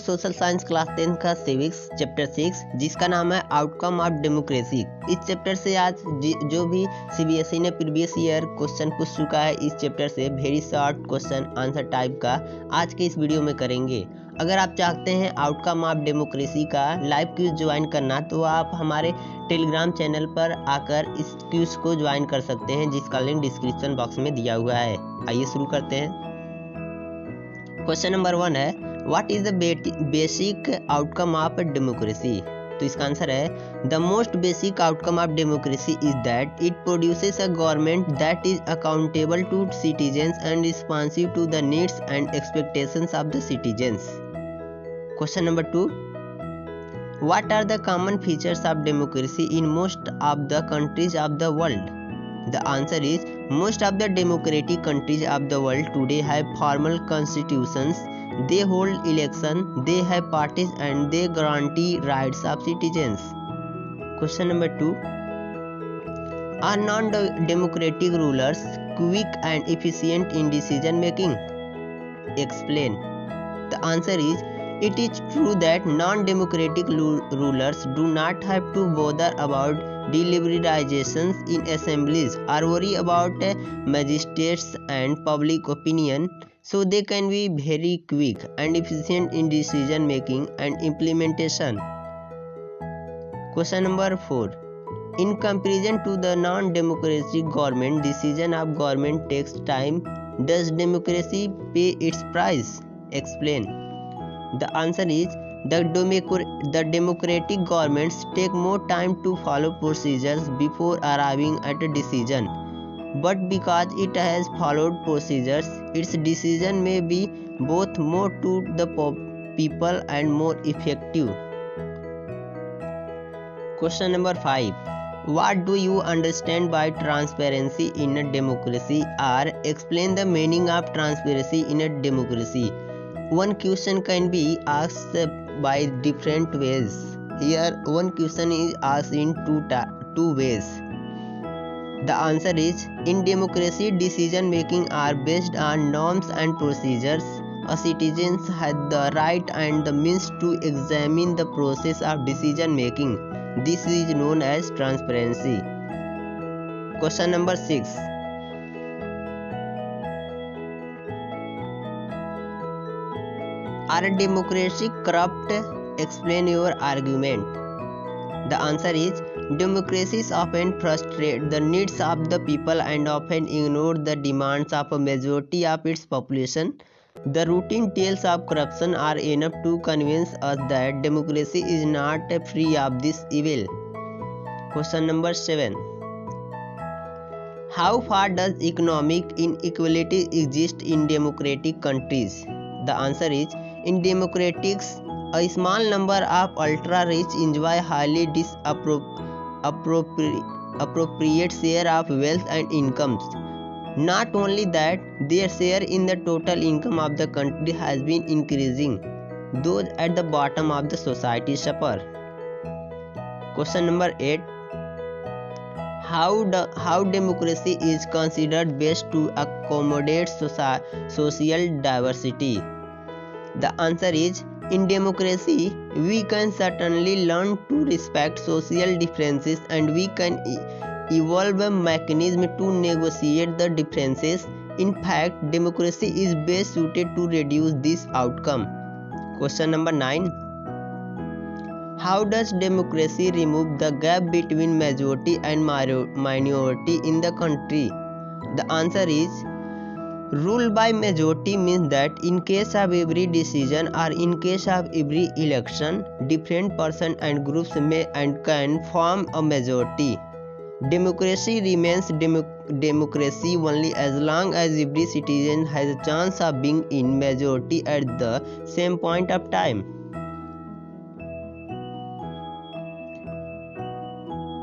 Social science class 10 का civics chapter 6 जिसका नाम है आउटकम ऑफ डेमोक्रेसी। इस चैप्टर से आज जो भी सीबीएसई ने प्रीवियस ईयर क्वेश्चन पूछ चुका है, इस चैप्टर से very short question answer type का आज के इस वीडियो में करेंगे। अगर आप चाहते हैं आउटकम ऑफ डेमोक्रेसी का लाइव क्विज ज्वाइन करना तो आप हमारे टेलीग्राम चैनल पर आकर इस क्विज को ज्वाइन कर सकते हैं, जिसका लिंक डिस्क्रिप्शन बॉक्स में दिया हुआ है। आइए शुरू करते हैं। क्वेश्चन नंबर 1 है, what is the basic outcome of democracy. तो इसका आंसर है, the most basic outcome of democracy is that it produces a government that is accountable to citizens and responsive to the needs and expectations of the citizens. Question number 2, what are the common features of democracy in most of the countries of the world. The answer is, most of the democratic countries of the world today have formal constitutions, they hold election, they have parties and they guarantee rights of citizens. Question number 2, are non-democratic rulers quick and efficient in decision making? Explain. The answer is, it is true that non-democratic rulers do not have to bother about deliberations in assemblies or worry about magistrates and public opinion, so they can be very quick and efficient in decision making and implementation. Question number 4, in comparison to the non-democratic government decision of government takes time, does democracy pay its price? Explain. The answer is, the democratic governments take more time to follow procedures before arriving at a decision, but because it has followed procedures, its decision may be both more to the people and more effective. Question number 5, what do you understand by transparency in a democracy, or explain the meaning of transparency in a democracy. One question can be asked by different ways. Here one question is asked in two ways. The answer is, in democracy decision making are based on norms and procedures. A citizens have the right and the means to examine the process of decision making. This is known as transparency. Question number 6, are democracy corrupt? Explain your argument. The answer is, democracies often frustrate the needs of the people and often ignore the demands of a majority of its population. The routine tales of corruption are enough to convince us that democracy is not free of this evil. Question number 7, how far does economic inequality exist in democratic countries? The answer is, in democratics, a small number of ultra-rich enjoy highly appropriate share of wealth and incomes. Not only that, their share in the total income of the country has been increasing. Those at the bottom of the society suffer. Question number 8, how democracy is considered best to accommodate social diversity? The answer is, in democracy, we can certainly learn to respect social differences and we can evolve a mechanism to negotiate the differences. In fact, democracy is best suited to reduce this outcome. Question number 9, how does democracy remove the gap between majority and minority in the country? The answer is, rule by majority means that in case of every decision or in case of every election, different persons and groups may and can form a majority. Democracy remains democracy only as long as every citizen has a chance of being in majority at the same point of time.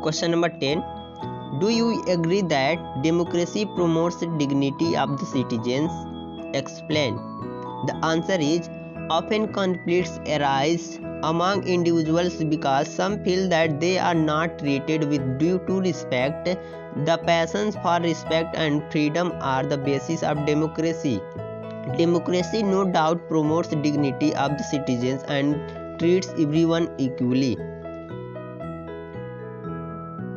Question number 10, do you agree that democracy promotes the dignity of the citizens? Explain. The answer is, often conflicts arise among individuals because some feel that they are not treated with due to respect. The passions for respect and freedom are the basis of democracy. Democracy no doubt promotes dignity of the citizens and treats everyone equally.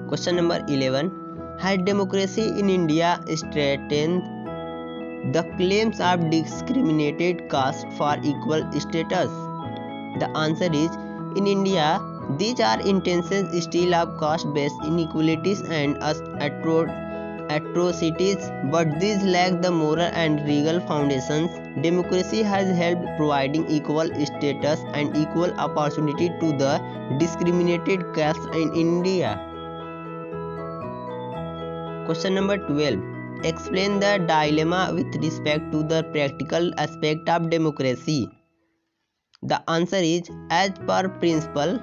Question number 11. Has democracy in India strengthened the claims of discriminated caste for equal status? The answer is, in India, these are intentions still of caste-based inequalities and atrocities, but these lack the moral and legal foundations. Democracy has helped providing equal status and equal opportunity to the discriminated castes in India. Question number 12. Explain the dilemma with respect to the practical aspect of democracy. The answer is, as per principle,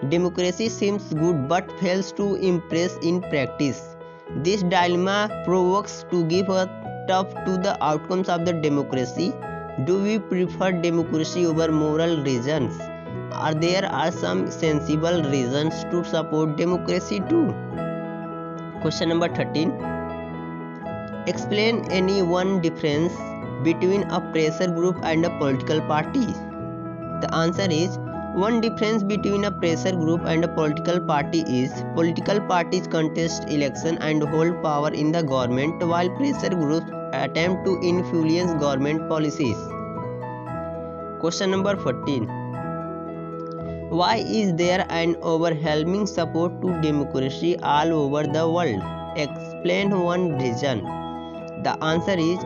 democracy seems good but fails to impress in practice. This dilemma provokes to give a thought to the outcomes of the democracy. Do we prefer democracy over moral reasons? Or there are some sensible reasons to support democracy too? Question number 13. Explain any one difference between a pressure group and a political party. The answer is, one difference between a pressure group and a political party is political parties contest election and hold power in the government, while pressure groups attempt to influence government policies. Question number 14. Why is there an overwhelming support to democracy all over the world? Explain one reason. The answer is,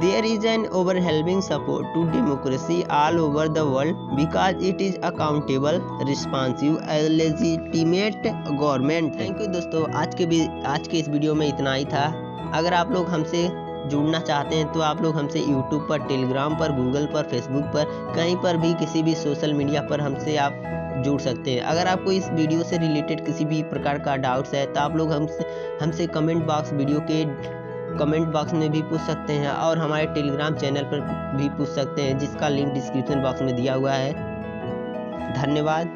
there is an overwhelming support to democracy all over the world because it is accountable, responsive and legitimate government. Thank you दोस्तों, आज के इस video में इतना ही था। अगर आप लोग हमसे जुड़ना चाहते हैं तो आप लोग हमसे यूट्यूब पर, टेलीग्राम पर, गूगल पर, फेसबुक पर, कहीं पर भी किसी भी सोशल मीडिया पर हमसे आप जुड़ सकते हैं। अगर आपको इस वीडियो से रिलेटेड किसी भी प्रकार का डाउट्स है तो आप लोग हमसे कमेंट बॉक्स, वीडियो के कमेंट बॉक्स में भी पूछ सकते हैं और हमारे टेलीग्राम चैनल पर भी पूछ सकते हैं, जिसका लिंक डिस्क्रिप्शन बॉक्स में दिया हुआ है। धन्यवाद।